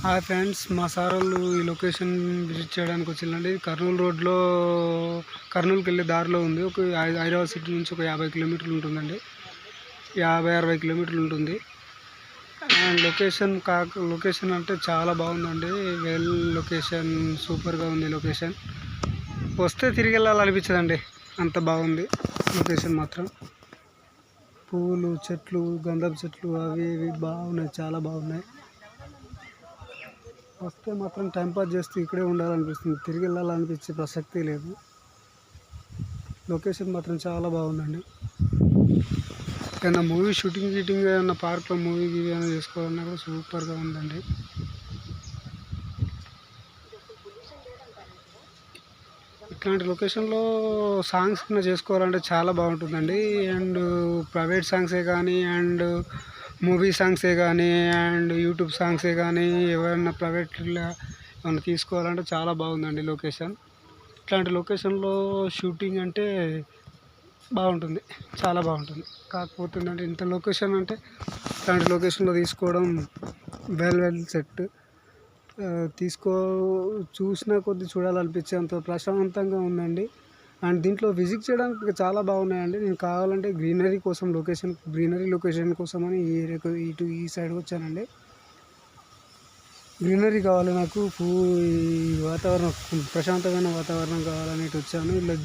Hi friends, మా sir వాళ్ళు ఈ లొకేషన్ విజిట్ చేయడానికి వచ్చిందండి. కర్నూలు రోడ్లో కర్నూలుకి వెళ్ళే దారిలో ఉంది. ఒక హైదరాబాద్ సిటీ నుంచి ఒక 50 కిలోమీటర్లు ఉంటుందండి. 50-60 కిలోమీటర్లు ఉంటుంది. అండ్ లొకేషన్ అంటే చాలా బాగుందండి. వెల్ లొకేషన్, సూపర్గా ఉంది లొకేషన్. వస్తే తిరిగి వెళ్ళాలనిపించదండి, అంత బాగుంది లొకేషన్ మాత్రం. పువ్వులు, చెట్లు, గంధపు చెట్లు అవి ఇవి బాగున్నాయి, చాలా బాగున్నాయి. వస్తే మాత్రం టైంపాస్ చేస్తూ ఇక్కడే ఉండాలనిపిస్తుంది, తిరిగి వెళ్ళాలనిపించే ప్రసక్తి లేదు. లొకేషన్ మాత్రం చాలా బాగుందండి. ఏదైనా మూవీ షూటింగ్ ఏదైనా పార్క్లో మూవీ ఏమైనా చేసుకోవాలన్నా కూడా సూపర్గా ఉందండి. ఇట్లాంటి లొకేషన్లో సాంగ్స్ కింద చేసుకోవాలంటే చాలా బాగుంటుందండి. అండ్ ప్రైవేట్ సాంగ్సే కానీ, అండ్ మూవీ సాంగ్సే కానీ, అండ్ యూట్యూబ్ సాంగ్సే కానీ, ఎవరైనా ప్రైవేట్లో ఏమైనా తీసుకోవాలంటే చాలా బాగుందండి లొకేషన్. ఇట్లాంటి లొకేషన్లో షూటింగ్ అంటే బాగుంటుంది, చాలా బాగుంటుంది. కాకపోతే ఏంటంటే ఇంత లొకేషన్ అంటే ఇట్లాంటి లొకేషన్లో తీసుకోవడం వెల్ సెట్. చూసిన కొద్ది చూడాలనిపించేంత ప్రశాంతంగా ఉందండి. అండ్ దీంట్లో విజిట్ చేయడానికి చాలా బాగున్నాయండి. నేను కావాలంటే గ్రీనరీ లొకేషన్ కోసం అని ఈ సైడ్ వచ్చానండి. గ్రీనరీ కావాలి నాకు, ఈ వాతావరణం, ప్రశాంతమైన వాతావరణం కావాలని ఇటు వచ్చాను. ఇలా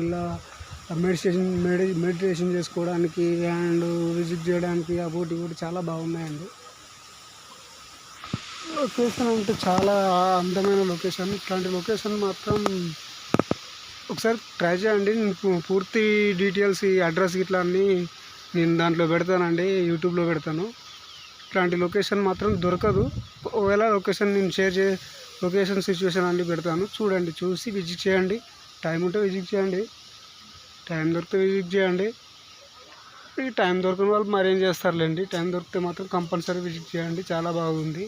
ఇలా మెడిటేషన్ చేసుకోవడానికి అండ్ విజిట్ చేయడానికి అబోటి చాలా బాగున్నాయండి. లొకేషన్ అంటే చాలా అందమైన లొకేషన్. ఇట్లాంటి లొకేషన్ మాత్రం ఒకసారి ట్రై చేయండి. నేను పూర్తి డీటెయిల్స్, ఈ అడ్రస్ ఇట్లా అన్నీ నేను దాంట్లో పెడతానండి, యూట్యూబ్లో పెడతాను. ఇట్లాంటి లొకేషన్ మాత్రం దొరకదు. ఒకవేళ లొకేషన్ సిచ్యువేషన్ అన్నీ పెడతాను, చూడండి. చూసి విజిట్ చేయండి. టైం ఉంటే విజిట్ చేయండి, టైం దొరికితే విజిట్ చేయండి. ఈ టైం దొరకని వాళ్ళు మరేం చేస్తారులేండి. టైం దొరికితే మాత్రం కంపల్సరీ విజిట్ చేయండి. చాలా బాగుంది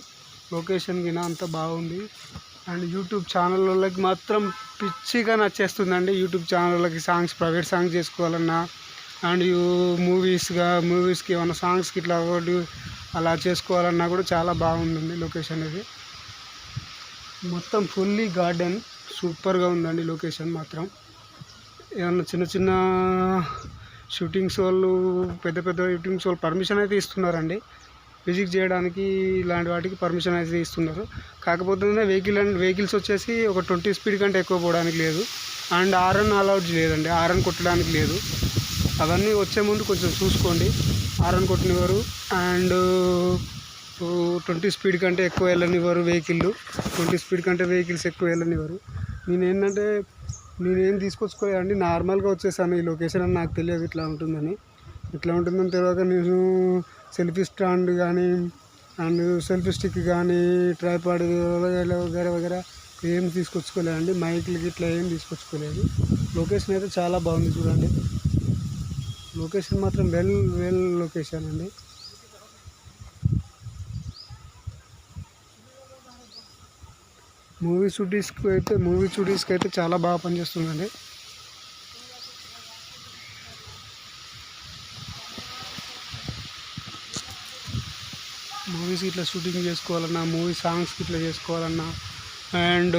లొకేషన్ గిన, అంత బాగుంది. అండ్ యూట్యూబ్ ఛానల్ వాళ్ళకి మాత్రం పిచ్చిగా నచ్చేస్తుందండి. యూట్యూబ్ ఛానల్ వాళ్ళకి ప్రైవేట్ సాంగ్స్ చేసుకోవాలన్నా, అండ్ మూవీస్కి ఏమైనా సాంగ్స్కి ఇట్లా అలా చేసుకోవాలన్నా కూడా చాలా బాగుందండి లొకేషన్. ఇది మొత్తం ఫుల్లీ గార్డెన్, సూపర్గా ఉందండి లొకేషన్ మాత్రం. ఏమన్నా చిన్న షూటింగ్స్ వాళ్ళు, పెద్ద షూటింగ్స్ వాళ్ళు పర్మిషన్ అయితే ఇస్తున్నారండి విజిట్ చేయడానికి. ఇలాంటి వాటికి పర్మిషన్ అయితే ఇస్తున్నారు. కాకపోతే వెహికల్స్ వచ్చేసి ఒక 20 స్పీడ్ కంటే ఎక్కువ పోవడానికి లేదు. అండ్ హారన్ అలౌడ్ లేదండి, హారన్ కొట్టడానికి లేదు. అవన్నీ వచ్చే ముందు కొంచెం చూసుకోండి, హారన్ కొట్టనివ్వరు. అండ్ 20 స్పీడ్ కంటే ఎక్కువ వెళ్ళనివ్వరు వెహికల్స్ ఎక్కువ వెళ్ళనివ్వరు. నేనేం తీసుకొచ్చుకోలేదండి, నార్మల్గా వచ్చేసాను. ఈ లొకేషన్ అని నాకు తెలియదు ఇట్లా ఉంటుందని తెలియక నేను సెల్ఫీ స్టాండ్ కానీ, అండ్ సెల్ఫీ స్టిక్ కానీ, ట్రైపాడ్ వగేరా ఏం తీసుకొచ్చుకోలేదండి. మైక్లకి ఇట్లా ఏం తీసుకొచ్చుకోలేదు. లొకేషన్ అయితే చాలా బాగుంది, చూడండి. లొకేషన్ మాత్రం వెల్ లొకేషన్ అండి. మూవీ షూటింగ్స్కి అయితే చాలా బాగా పనిచేస్తుందండి. మూవీస్ ఇట్లా షూటింగ్ చేసుకోవాలన్నా, మూవీ సాంగ్స్కి ఇట్లా చేసుకోవాలన్నా, అండ్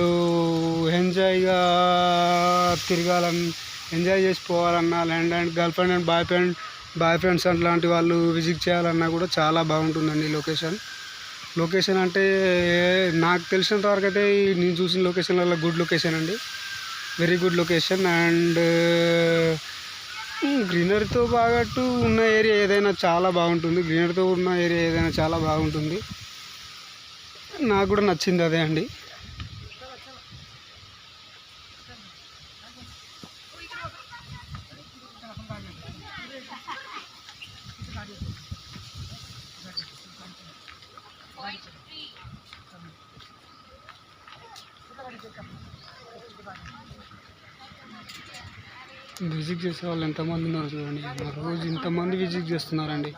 ఎంజాయ్గా ఎంజాయ్ చేసిపోవాలన్నా, and girlfriend and boyfriends అట్లాంటి వాళ్ళు విజిట్ చేయాలన్నా కూడా చాలా బాగుంటుందండి లొకేషన్ అంటే నాకు తెలిసినంత వరకు అయితే నేను చూసిన లొకేషన్లలో గుడ్ లొకేషన్ అండి, వెరీ గుడ్ లొకేషన్. అండ్ గ్రీనరీతో బాగట్టు ఉన్న ఏరియా ఏదైనా చాలా బాగుంటుంది. నాకు కూడా నచ్చింది అదే అండి. విజిట్ చేసే వాళ్ళు ఎంతమంది ఉన్నారు చూడండి, రోజు ఇంతమంది విజిట్ చేస్తున్నారండి.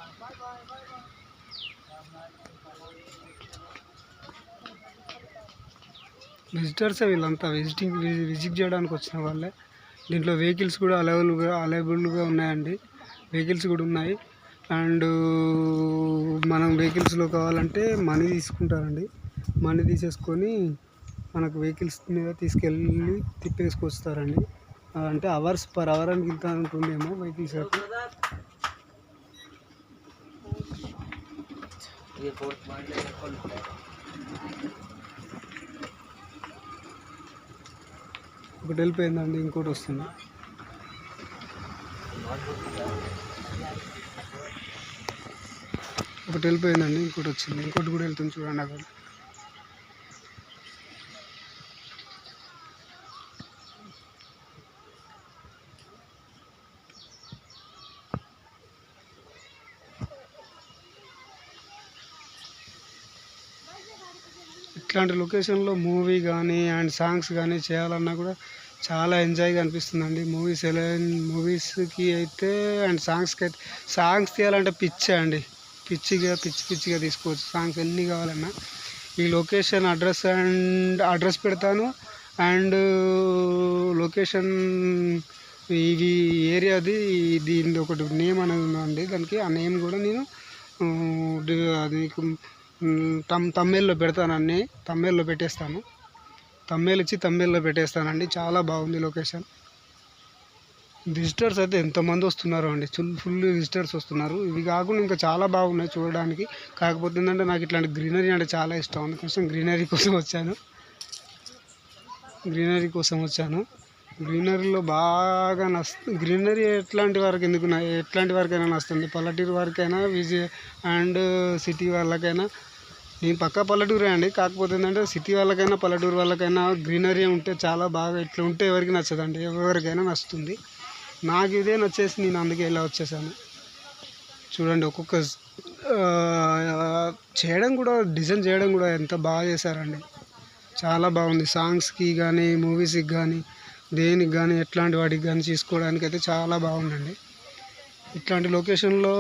విజిటర్సే వీళ్ళంతా, విజిట్ చేయడానికి వచ్చిన వాళ్ళే. దీంట్లో వెహికల్స్ కూడా అవైలబుల్గా ఉన్నాయండి, వెహికల్స్ కూడా ఉన్నాయి. అండ్ మనం వెహికల్స్లో కావాలంటే మనీ తీసుకుంటారండి. మనీ తీసేసుకొని మనకు వెహికల్స్ మీద తీసుకెళ్ళి తిప్పేసుకొస్తారండి. అంటే అవర్స్ పర్ అవర్ అని ఇంత ఉంటుందేమో వెహికల్స్ అయితే. ఒకటి వెళ్ళిపోయిందండి, ఇంకోటి వస్తుంది. ఒకటి వెళ్ళిపోయిందండి, ఇంకోటి వచ్చింది. ఇంకోటి కూడా వెళ్తుంది చూడండి అక్కడ. ఇట్లాంటి లొకేషన్లో మూవీ కానీ అండ్ సాంగ్స్ కానీ చేయాలన్నా కూడా చాలా ఎంజాయ్గా అనిపిస్తుందండి. మూవీస్కి అయితే అండ్ సాంగ్స్కి అయితే, సాంగ్స్ తీయాలంటే పిచ్చి పిచ్చిగా తీసుకోవచ్చు సాంగ్స్ ఎన్ని కావాలన్నా. ఈ లొకేషన్ అడ్రస్ పెడతాను అండ్ లొకేషన్ ఇది ఏరియాది దీని ఒకటి నేమ్ అనేది ఉందండి దానికి. ఆ నేమ్ కూడా నేను అది తమ్మెల్లో పెడతాను, తమ్మెల్లో పెట్టేస్తాను. తమ్మెల్లో పెట్టేస్తానండి. చాలా బాగుంది లొకేషన్. విజిటర్స్ అయితే ఎంతమంది వస్తున్నారో అండి, ఫుల్ విజిటర్స్ వస్తున్నారు. ఇవి కాకుండా ఇంకా చాలా బాగున్నాయి చూడడానికి. కాకపోతే ఏంటంటే నాకు ఇట్లాంటి గ్రీనరీ అంటే చాలా ఇష్టం, అందుకోసం గ్రీనరీ కోసం వచ్చాను. గ్రీనరీలో బాగా గ్రీనరీ ఎట్లాంటి వారికైనా నచ్చుతుంది. పల్లెటూరు వారికైనా అండ్ సిటీ వాళ్ళకైనా. నేను పక్కా పల్లెటూరే అండి, కాకపోతే ఏంటంటే సిటీ వాళ్ళకైనా పల్లెటూరు వాళ్ళకైనా గ్రీనరీ ఉంటే చాలా బాగా, ఇట్లా ఉంటే ఎవరికి నచ్చదండి, ఎవరికైనా నచ్చుతుంది. నాకు ఇదే నచ్చేసి నేను అందుకే ఇలా వచ్చేసాను. చూడండి ఒక్కొక్క డిజైన్ చేయడం కూడా ఎంత బాగా చేశారండి, చాలా బాగుంది. సాంగ్స్కి కానీ మూవీస్కి కానీ దేనికి కానీ ఎట్లాంటి వాటికి కానీ తీసుకోవడానికి అయితే చాలా బాగుందండి. ఇట్లాంటి లొకేషన్లో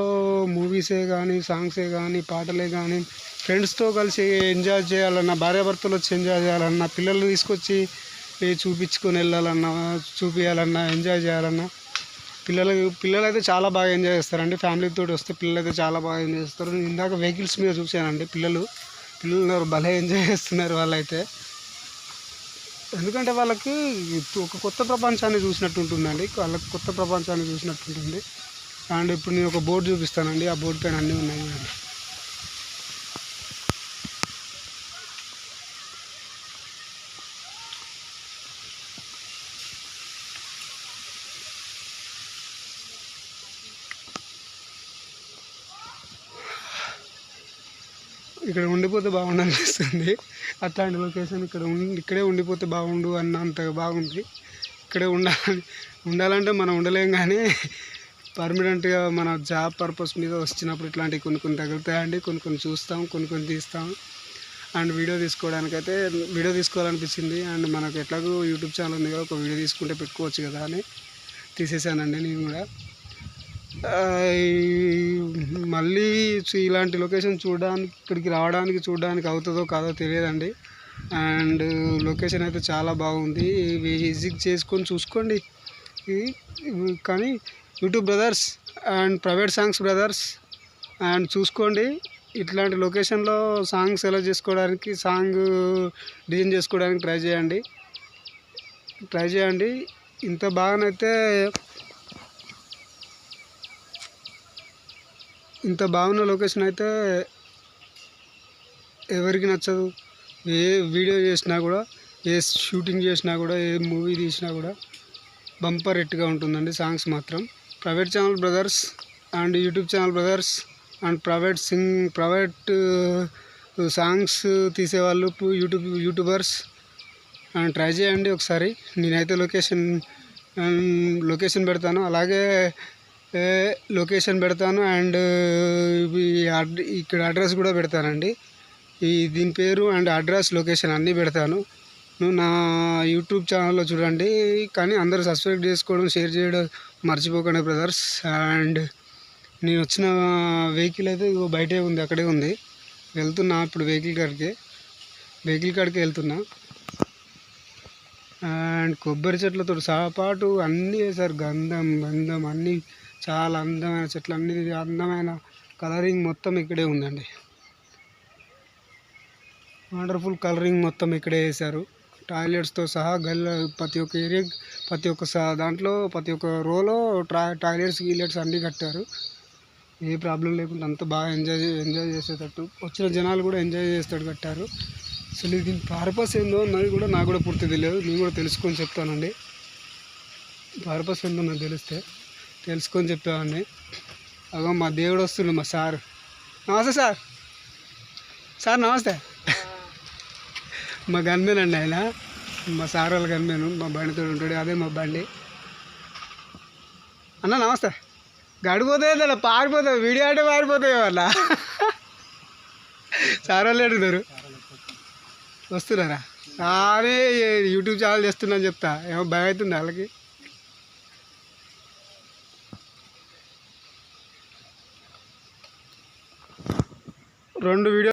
మూవీసే కానీ సాంగ్సే కానీ పాటలే కానీ ఫ్రెండ్స్తో కలిసి ఎంజాయ్ చేయాలన్నా, భార్యాభర్తలు వచ్చి ఎంజాయ్ చేయాలన్నా, పిల్లలు తీసుకొచ్చి చూపించుకొని వెళ్ళాలన్నా, చూపించాలన్నా, ఎంజాయ్ చేయాలన్నా పిల్లలు అయితే చాలా బాగా ఎంజాయ్ చేస్తారండి. ఫ్యామిలీతో వస్తే పిల్లలు అయితే చాలా బాగా ఎంజాయ్ చేస్తారు. నేను ఇందాక వెహికల్స్ మీద చూశానండి, పిల్లలు భలే ఎంజాయ్ చేస్తున్నారు వాళ్ళైతే. ఎందుకంటే వాళ్ళకి ఒక కొత్త ప్రపంచాన్ని చూసినట్టు ఉంటుందండి, వాళ్ళకి కొత్త ప్రపంచాన్ని చూసినట్టు ఉంటుంది. అండ్ ఇప్పుడు నేను ఒక బోర్డు చూపిస్తానండి, ఆ బోర్డు పైన అన్నీ ఉన్నాయి. ఇక్కడ ఉండిపోతే బాగుండు అనిపిస్తుంది. అట్లాంటి లొకేషన్ ఇక్కడే ఉండిపోతే బాగుండు అన్నంతగా బాగుంది. ఇక్కడే ఉండాలంటే మనం ఉండలేం, కానీ పర్మనెంట్గా మన జాబ్ పర్పస్ మీద వచ్చినప్పుడు ఇట్లాంటివి కొన్ని తగులుతాయండి. కొన్ని చూస్తాం, కొన్ని తీస్తాం. And video తీసుకోవాలనిపించింది. అండ్ మనకు ఎట్లాగో యూట్యూబ్ ఛానల్ ఉంది కదా, ఒక వీడియో తీసుకుంటే పెట్టుకోవచ్చు కదా అని తీసేసానండి నేను కూడా. మళ్ళీ ఇలాంటి లొకేషన్ ఇక్కడికి చూడడానికి అవుతుందో కాదో తెలియదండి. అండ్ లొకేషన్ అయితే చాలా బాగుంది, విజిట్ చేసుకొని చూసుకోండి. కానీ YouTube brothers and private songs brothers and చూసుకోండి. ఇట్లాంటి లొకేషన్లో సాంగ్ సెలెక్ట్ చేసుకోవడానికి, సాంగ్ డిజైన్ చేసుకోవడానికి ట్రై చేయండి. ఇంత బాగున్న లొకేషన్ అయితే ఎవరికి నచ్చదు. ఏ వీడియో చేసినా కూడా, ఏ షూటింగ్ చేసినా కూడా, ఏ మూవీ తీసినా కూడా బంపర్ హిట్గా ఉంటుందండి సాంగ్స్ మాత్రం. Private channel brothers and YouTube channel brothers and private songs తీసేవాళ్ళు యూట్యూబర్స్ అండ్ ట్రై చేయండి ఒకసారి. నేనైతే లొకేషన్ పెడతాను, అలాగే లొకేషన్ పెడతాను అండ్ ఇక్కడ అడ్రస్ కూడా పెడతానండి. దీని పేరు అండ్ అడ్రస్, లొకేషన్ అన్నీ పెడతాను. నా యూట్యూబ్ ఛానల్లో చూడండి. కానీ అందరూ సబ్స్క్రైబ్ చేసుకోవడం, షేర్ చేయడం మర్చిపోకండి బ్రదర్స్. అండ్ నేను వచ్చిన వెహికల్ అయితే బయటే ఉంది, అక్కడే ఉంది. వెళ్తున్నా ఇప్పుడు వెహికల్ కాడికి వెళ్తున్నా. అండ్ కొబ్బరి చెట్లతో పాటు అన్నీ వేశారు, గంధం అన్నీ, చాలా అందమైన చెట్లు, అన్నీ అందమైన కలరింగ్ మొత్తం ఇక్కడే ఉందండి. వండర్ఫుల్ కలరింగ్ మొత్తం ఇక్కడే వేశారు. టాయిలెట్స్తో సహా ప్రతి ఒక్క ఏరియా, ప్రతి ఒక్క దాంట్లో ప్రతి ఒక్క రోలో టాయిలెట్స్ అన్నీ కట్టారు. ఏ ప్రాబ్లం లేకుండా అంతా బాగా ఎంజాయ్ చేసేటట్టు వచ్చిన జనాలు కూడా ఎంజాయ్ చేసేటట్టు కట్టారు. అసలు దీని పర్పస్ ఏందో అన్నది కూడా నాకు కూడా పూర్తి తెలియదు. నేను కూడా తెలుసుకొని చెప్తానండి. పర్పస్ ఏందో నాకు తెలుసుకొని చెప్పేవాడిని. అగో మా దేవుడు వస్తుండు, మా సార్. నమస్తే సార్ నమస్తే. మా గన్మేన్ అండి ఆయన, మా సార్ వాళ్ళ గన్మేను. మా బండితో ఉంటాడు, అదే మా బండి. అన్న నమస్తే. గడిపోతాయి అలా పారిపోతాయి, వీడియో అంటే పారిపోతాయి వాళ్ళ. సార్ వాళ్ళు అడుగుతారు వస్తున్నారా అదే యూట్యూబ్ ఛానల్ చేస్తున్నా అని చెప్తా. ఏమో భయం అవుతుంది వాళ్ళకి. 2 వీడియో